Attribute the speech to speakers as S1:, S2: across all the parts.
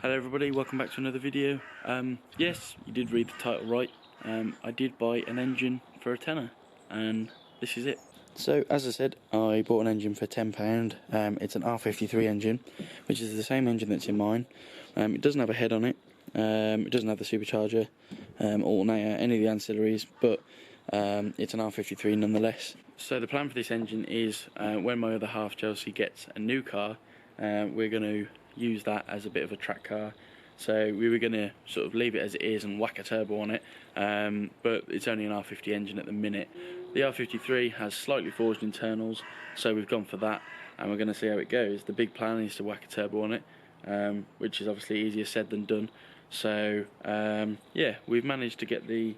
S1: Hello everybody, welcome back to another video. Yes, you did read the title right. I did buy an engine for a tenner, and this is it. So as I said, I bought an engine for £10. It's an R53 engine, which is the same engine that's in mine. It doesn't have a head on it, it doesn't have the supercharger, alternator, any of the ancillaries, but it's an R53 nonetheless. So the plan for this engine is when my other half, Chelsea, gets a new car, we're going to use that as a bit of a track car. So we were going to sort of leave it as it is and whack a turbo on it, but it's only an R50 engine at the minute. The R53 has slightly forged internals, so we've gone for that, and we're going to see how it goes. The big plan is to whack a turbo on it, which is obviously easier said than done. So yeah, we've managed to get the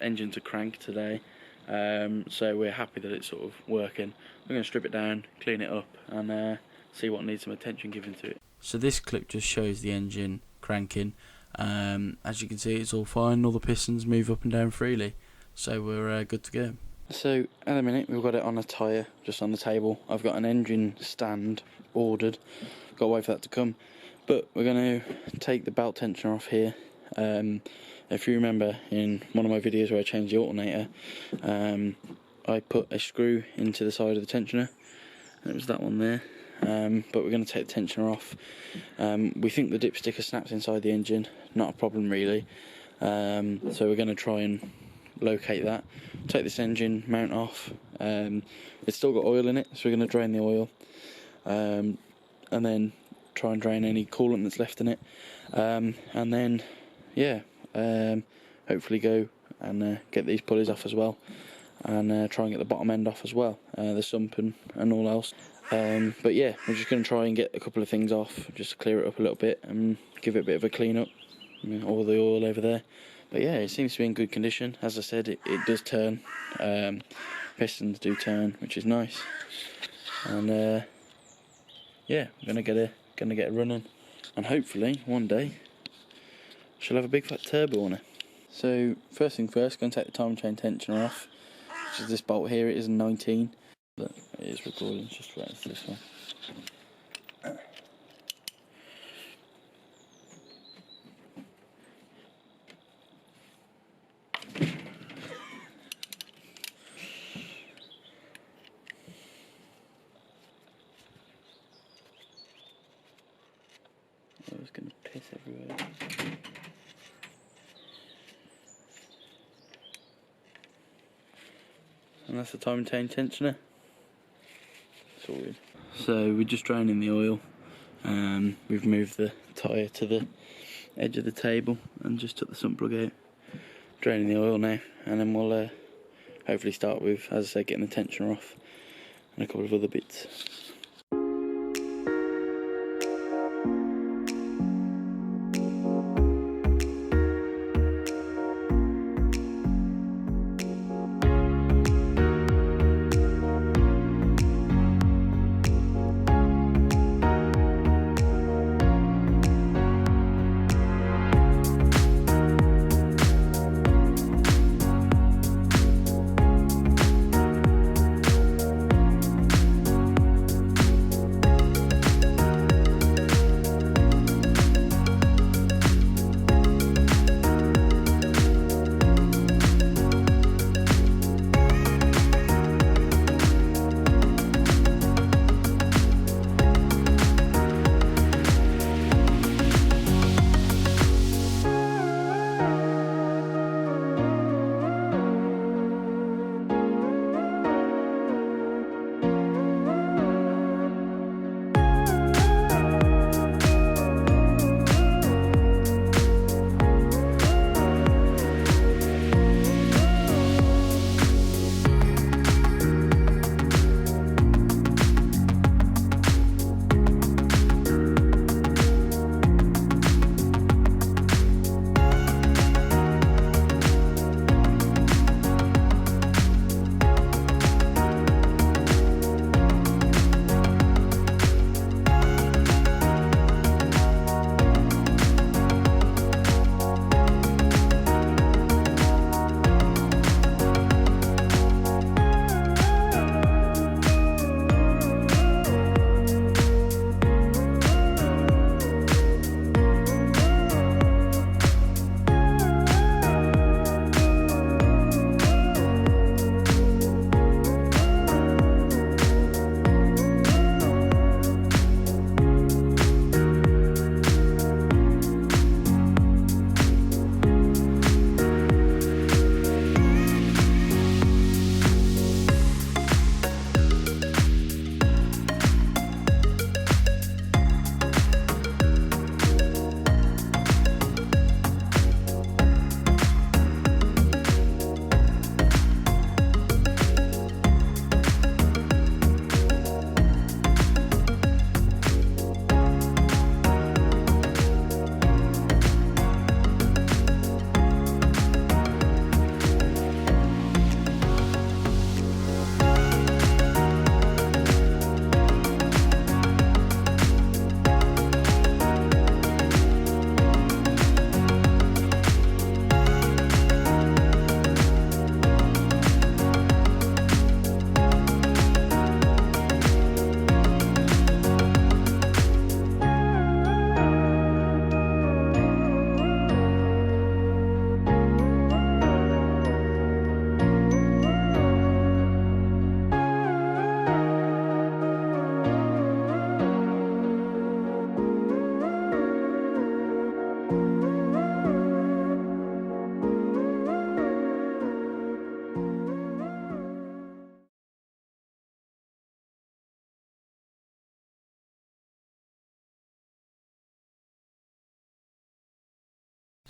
S1: engine to crank today, so we're happy that it's sort of working. We're going to strip it down, clean it up, and see what needs some attention given to it. So this clip just shows the engine cranking. As you can see, it's all fine, all the pistons move up and down freely, so we're good to go. So at the minute we've got it on a tyre just on the table. I've got an engine stand ordered, got to wait for that to come, but we're going to take the belt tensioner off here. If you remember in one of my videos where I changed the alternator, I put a screw into the side of the tensioner, and it was that one there. But we're going to take the tensioner off. We think the dipstick has snapped inside the engine, not a problem really, so we're going to try and locate that, take this engine mount off. It's still got oil in it, so we're going to drain the oil, and then try and drain any coolant that's left in it, and then yeah, hopefully go and get these pulleys off as well, and try and get the bottom end off as well, the sump and all else. But yeah, we're just going to try and get a couple of things off, just to clear it up a little bit and give it a bit of a clean up, all the oil over there. But yeah, it seems to be in good condition. As I said, it does turn, pistons do turn, which is nice. And yeah, we're gonna get it running, and hopefully one day she'll have a big fat turbo on her. So first thing first, going to take the time chain tensioner off, which is this bolt here. It is 19. But it is recording, just right as this one. I was going to piss everywhere. And that's the time chain tensioner. Sorted. So we're just draining the oil. We've moved the tyre to the edge of the table and just took the sump plug out. Draining the oil now, and then we'll hopefully start with, as I said, getting the tensioner off and a couple of other bits.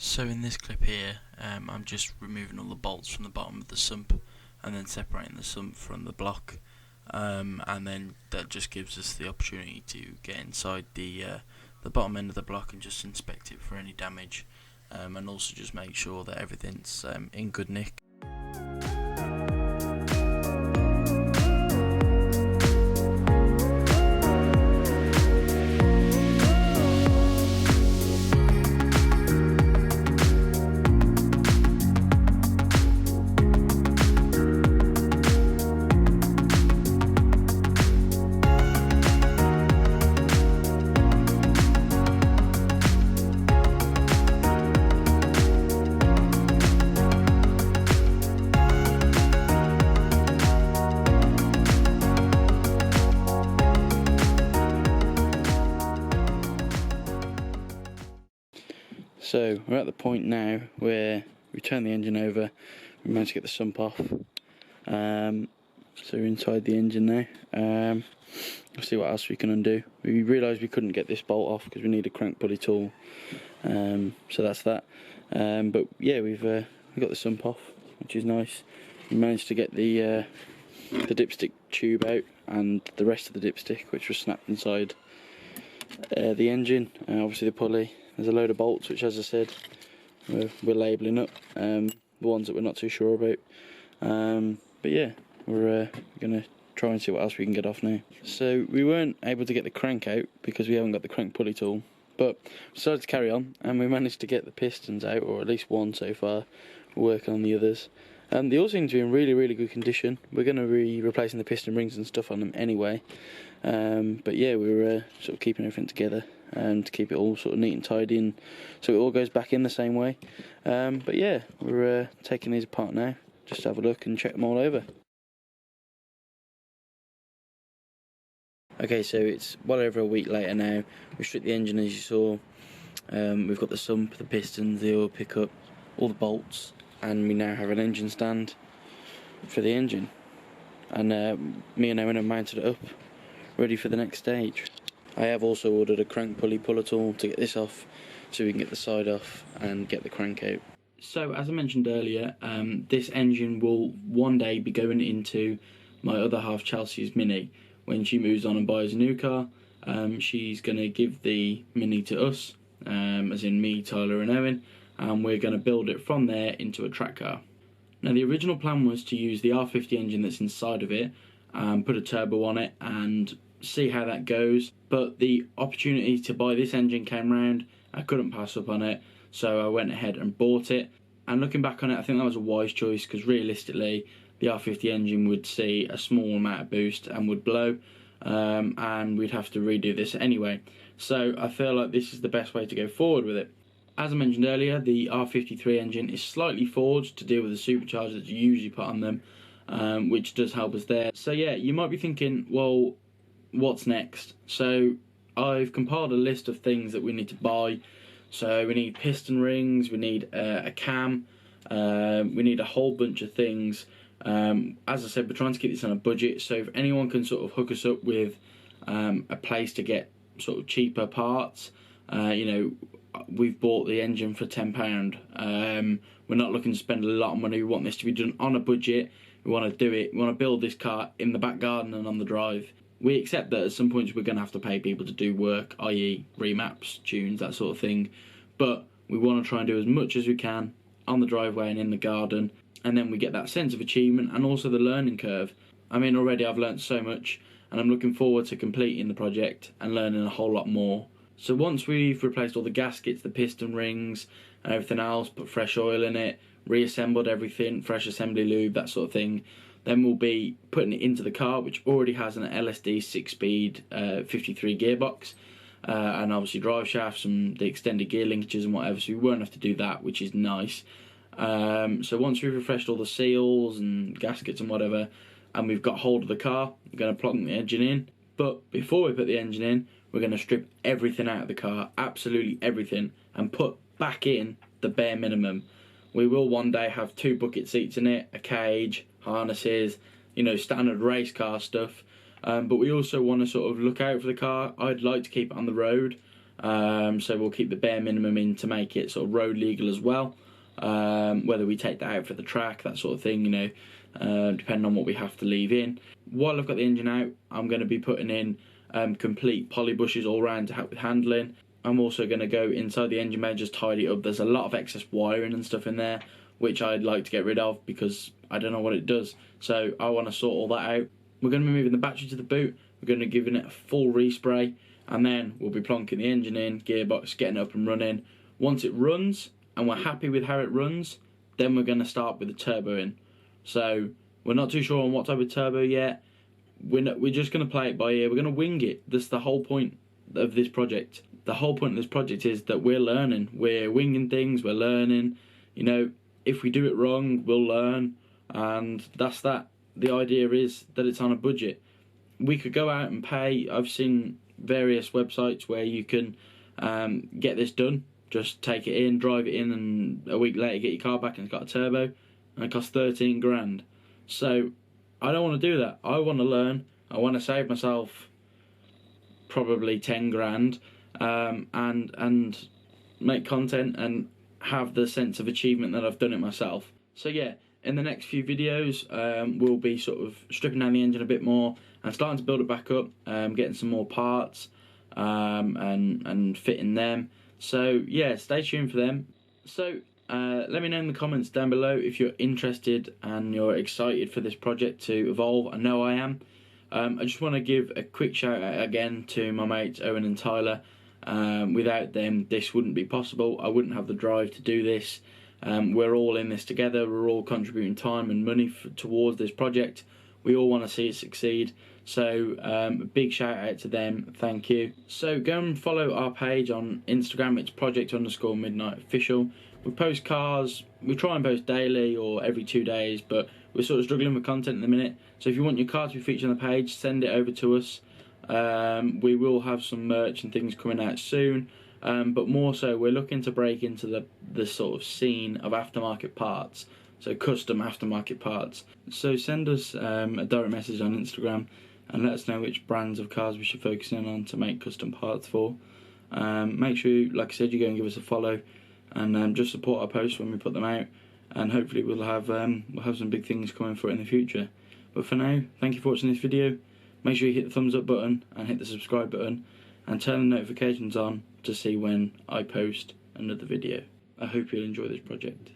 S1: So in this clip here, I'm just removing all the bolts from the bottom of the sump and then separating the sump from the block, and then that just gives us the opportunity to get inside the bottom end of the block and just inspect it for any damage, and also just make sure that everything's in good nick. So we're at the point now where we turn the engine over, we managed to get the sump off, so we're inside the engine now. We'll see what else we can undo. We realised we couldn't get this bolt off because we need a crank pulley tool, so that's that. But yeah, we've got the sump off, which is nice. We managed to get the dipstick tube out and the rest of the dipstick, which was snapped inside the engine, obviously the pulley. There's a load of bolts which, as I said, we're labelling up, the ones that we're not too sure about. But yeah, we're going to try and see what else we can get off now. So we weren't able to get the crank out because we haven't got the crank pulley tool, but we decided to carry on and we managed to get the pistons out, or at least one so far. We're working on the others. They all seem to be in really good condition. We're going to be replacing the piston rings and stuff on them anyway. But yeah, we're sort of keeping everything together to keep it all sort of neat and tidy, and so it all goes back in the same way. But yeah, we're taking these apart now, just to have a look and check them all over. Okay, so it's well over a week later now. We stripped the engine, as you saw. We've got the sump, the pistons, the oil pickup, all the bolts, and we now have an engine stand for the engine. And me and Owen have mounted it up, ready for the next stage. I have also ordered a crank pulley puller tool to get this off, so we can get the side off and get the crank out. So as I mentioned earlier, this engine will one day be going into my other half, Chelsea's Mini. When she moves on and buys a new car, she's going to give the Mini to us, as in me, Tyler and Owen, and we're going to build it from there into a track car. Now the original plan was to use the R50 engine that's inside of it, put a turbo on it and see how that goes, but the opportunity to buy this engine came round. I couldn't pass up on it, so I went ahead and bought it. And looking back on it, I think that was a wise choice, because realistically the R50 engine would see a small amount of boost and would blow, and we'd have to redo this anyway. So I feel like this is the best way to go forward with it. As I mentioned earlier, the R53 engine is slightly forged to deal with the supercharger that's usually put on them, which does help us there. So yeah, you might be thinking, well, what's next? So I've compiled a list of things that we need to buy. So we need piston rings, we need a cam, we need a whole bunch of things. As I said, we're trying to keep this on a budget, so if anyone can sort of hook us up with a place to get sort of cheaper parts, you know, we've bought the engine for £10. We're not looking to spend a lot of money. We want this to be done on a budget. We want to do it. We want to build this car in the back garden and on the drive. We accept that at some points we're going to have to pay people to do work, i.e. remaps, tunes, that sort of thing. But we want to try and do as much as we can on the driveway and in the garden. And then we get that sense of achievement and also the learning curve. I mean, already I've learned so much, and I'm looking forward to completing the project and learning a whole lot more. So once we've replaced all the gaskets, the piston rings and everything else, put fresh oil in it, reassembled everything, fresh assembly lube, that sort of thing, then we'll be putting it into the car, which already has an LSD 6-speed 53 gearbox, and obviously drive shafts and the extended gear linkages and whatever, so we won't have to do that, which is nice. So once we've refreshed all the seals and gaskets and whatever, and we've got hold of the car, we're going to plug the engine in. But before we put the engine in, we're going to strip everything out of the car, absolutely everything, and put back in the bare minimum. We will one day have 2 bucket seats in it, a cage, harnesses, you know, standard race car stuff. But we also want to sort of look out for the car. I'd like to keep it on the road, so we'll keep the bare minimum in to make it sort of road legal as well. Whether we take that out for the track, that sort of thing, you know, depending on what we have to leave in. While I've got the engine out, I'm going to be putting in complete poly bushes all around to help with handling. I'm also going to go inside the engine bay, just tidy it up. There's a lot of excess wiring and stuff in there, which I'd like to get rid of because I don't know what it does. So I want to sort all that out. We're going to be moving the battery to the boot. We're going to be giving it a full respray, and then we'll be plonking the engine in, gearbox, getting it up and running. Once it runs and we're happy with how it runs, then we're going to start with the turbo in. So we're not too sure on what type of turbo yet. We're just going to play it by ear. We're going to wing it. That's the whole point of this project. The whole point of this project is that we're learning. We're winging things, we're learning. You know, if we do it wrong, we'll learn. And that's that. The idea is that it's on a budget. We could go out and pay. I've seen various websites where you can get this done. Just take it in, drive it in, and a week later get your car back and it's got a turbo. And it costs 13 grand. So I don't want to do that. I want to learn. I want to save myself probably 10 grand. And make content and have the sense of achievement that I've done it myself. So yeah, in the next few videos we'll be sort of stripping down the engine a bit more and starting to build it back up, getting some more parts and fitting them. So yeah, stay tuned for them. So let me know in the comments down below if you're interested and you're excited for this project to evolve. I know I am. I just want to give a quick shout out again to my mates Owen and Tyler. Without them, this wouldn't be possible. I wouldn't have the drive to do this. We're all in this together. We're all contributing time and money towards this project. We all want to see it succeed. So a big shout out to them. Thank you. So go and follow our page on Instagram. It's project_midnight official. We post cars. We try and post daily or every 2 days, but we're sort of struggling with content in the minute. So if you want your car to be featured on the page, send it over to us. We will have some merch and things coming out soon, but more so we're looking to break into the sort of scene of aftermarket parts, so custom aftermarket parts. So send us a direct message on Instagram and let us know which brands of cars we should focus in on to make custom parts for. Make sure, like I said, you go and give us a follow and just support our posts when we put them out, and hopefully we'll have some big things coming for it in the future. But for now, thank you for watching this video. Make sure you hit the thumbs up button and hit the subscribe button and turn the notifications on to see when I post another video. I hope you'll enjoy this project.